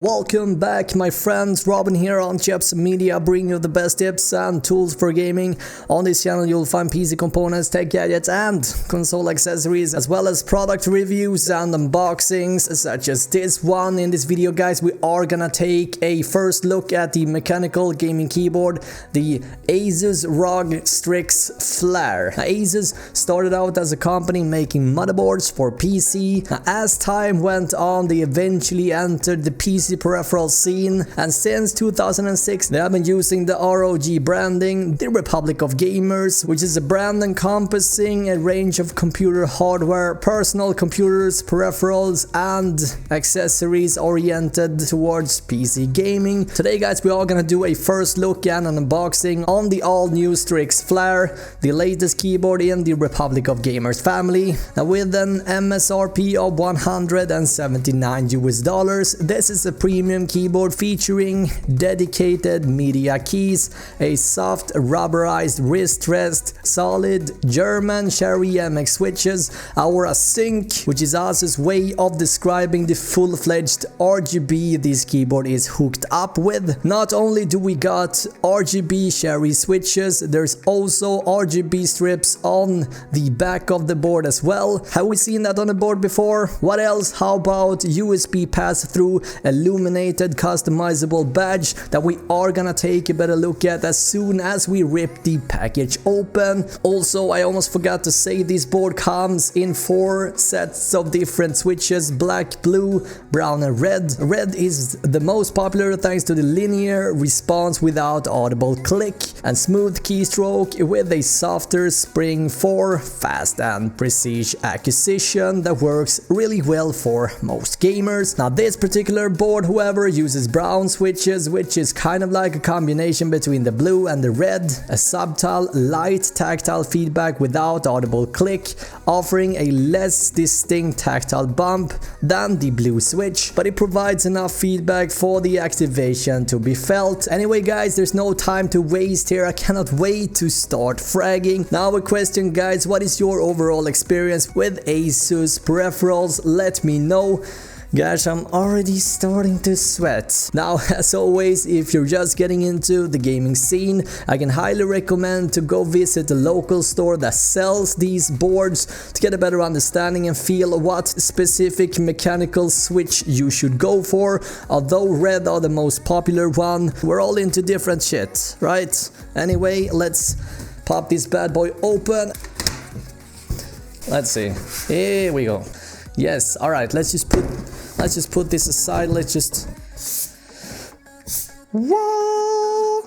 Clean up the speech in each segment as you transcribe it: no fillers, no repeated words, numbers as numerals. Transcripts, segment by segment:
Welcome back, my friends. Robin here on Chips Media, bringing you the best tips and tools for gaming. On this channel you'll find PC components, tech gadgets and console accessories, as well as product reviews and unboxings such as this one. In this video, guys, we are gonna take a first look at the mechanical gaming keyboard, the ASUS ROG Strix Flare. Now, ASUS started out as a company making motherboards for PC. Now, as time went on, they eventually entered the PC peripheral scene, and since 2006 they have been using the ROG branding, the Republic of Gamers, which is a brand encompassing a range of computer hardware, personal computers, peripherals and accessories oriented towards PC gaming. Today, guys, we are gonna do a first look and an unboxing on the all-new Strix Flare, the latest keyboard in the Republic of Gamers family. Now, with an MSRP of $179 US, this is a premium keyboard featuring dedicated media keys, a soft rubberized wrist rest, solid German Cherry MX switches, Aura Sync, which is ASUS' way of describing the full-fledged RGB this keyboard is hooked up with. Not only do we got RGB Cherry switches, there's also RGB strips on the back of the board as well. Have we seen that on the board before? What else? How about USB pass-through illuminated customizable badge that we are gonna take a better look at as soon as we rip the package open. Also, I almost forgot to say, this board comes in 4 sets of different switches: black, blue, brown and red. Red is the most popular thanks to the linear response without audible click and smooth keystroke with a softer spring for fast and precise acquisition that works really well for most gamers. Now, this particular board, however, uses brown switches, which is kind of like a combination between the blue and the red, a subtle light tactile feedback without audible click, offering a less distinct tactile bump than the blue switch, but it provides enough feedback for the activation to be felt. Anyway, guys, there's no time to waste here. I cannot wait to start fragging. Now, a question, guys: what is your overall experience with ASUS peripherals? Let me know. Gosh, I'm already starting to sweat. Now, as always, if you're just getting into the gaming scene, I can highly recommend to go visit a local store that sells these boards to get a better understanding and feel what specific mechanical switch you should go for. Although red are the most popular one, we're all into different shit, right? Anyway, let's pop this bad boy open. Let's see. Here we go. Yes, all right, let's just put this aside. Let's just... Whoa!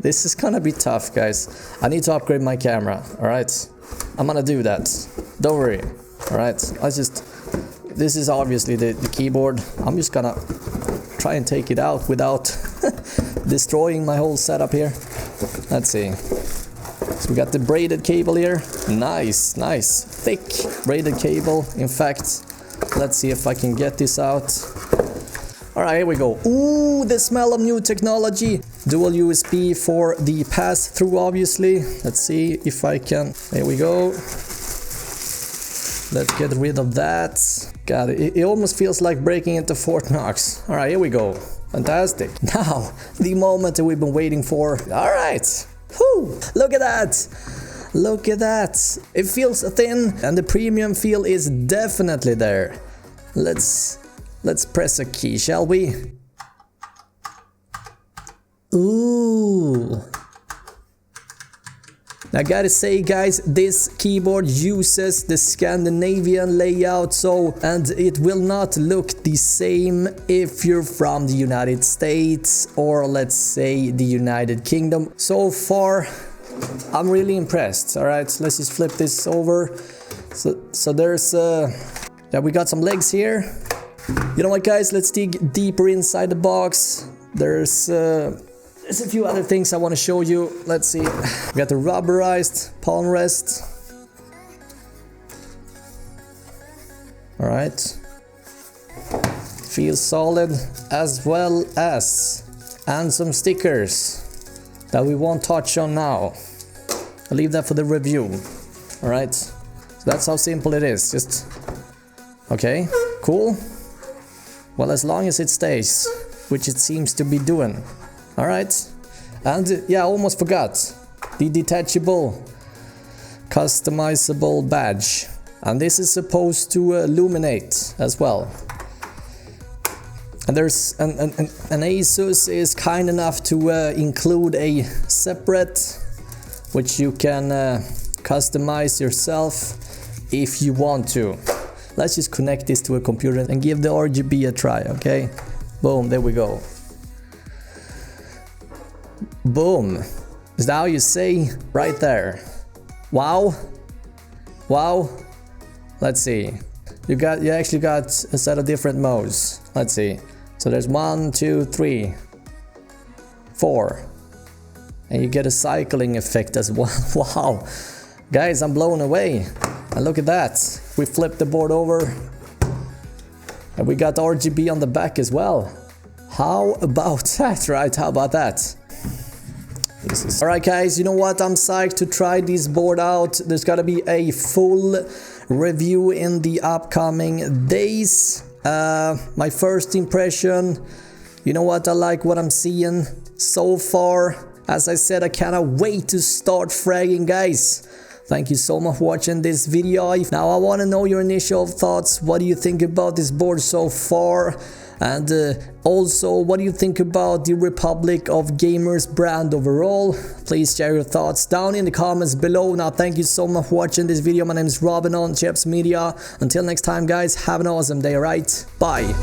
This is gonna be tough, guys. I need to upgrade my camera, all right? I'm gonna do that. Don't worry, all right? This is obviously the keyboard. I'm just gonna try and take it out without destroying my whole setup here. Let's see. So we got the braided cable here. Nice, nice. Thick braided cable. In fact, let's see if I can get this out. Alright, here we go. Ooh, the smell of new technology. Dual USB for the pass-through, obviously. Let's see if I can... There we go. Let's get rid of that. God, it almost feels like breaking into Fort Knox. Alright, here we go. Fantastic. Now, the moment that we've been waiting for. Alright. Whew, look at that! Look at that! It feels thin and the premium feel is definitely there. Let's press a key, shall we? Ooh. Now, I gotta say, guys, this keyboard uses the Scandinavian layout, and it will not look the same if you're from the United States or, let's say, the United Kingdom. So far, I'm really impressed. All right, let's just flip this over. So there's yeah, we got some legs here. You know what, guys? Let's dig deeper inside the box. There's a few other things I want to show you. Let's see. We got the rubberized palm rest. All right. Feels solid, as well as some stickers that we won't touch on now. I'll leave that for the review. All right. So that's how simple it is. Just okay. Cool. Well, as long as it stays, which it seems to be doing. Alright. And yeah, I almost forgot. The detachable, customizable badge. And this is supposed to illuminate as well. And there's an ASUS is kind enough to include a separate, which you can customize yourself if you want to. Let's just connect this to a computer and give the RGB a try, okay? Boom, there we go. Boom. Is that how you say? Right there. Wow. Wow. Let's see. You actually got a set of different modes. Let's see. So there's 1, 2, 3, 4. And you get a cycling effect as well. Wow. Guys, I'm blown away. And look at that. We flipped the board over. And we got RGB on the back as well. How about that, right? How about that? Alright guys, you know what? I'm psyched to try this board out. There's gotta be a full review in the upcoming days. My first impression, you know what? I like what I'm seeing so far. As I said, I cannot wait to start fragging, guys. Thank you so much for watching this video. Now I want to know your initial thoughts. What do you think about this board so far? And also, what do you think about the Republic of Gamers brand overall? Please share your thoughts down in the comments below. Now, thank you so much for watching this video. My name is Robin on Chips Media. Until next time, guys, have an awesome day, alright? Bye.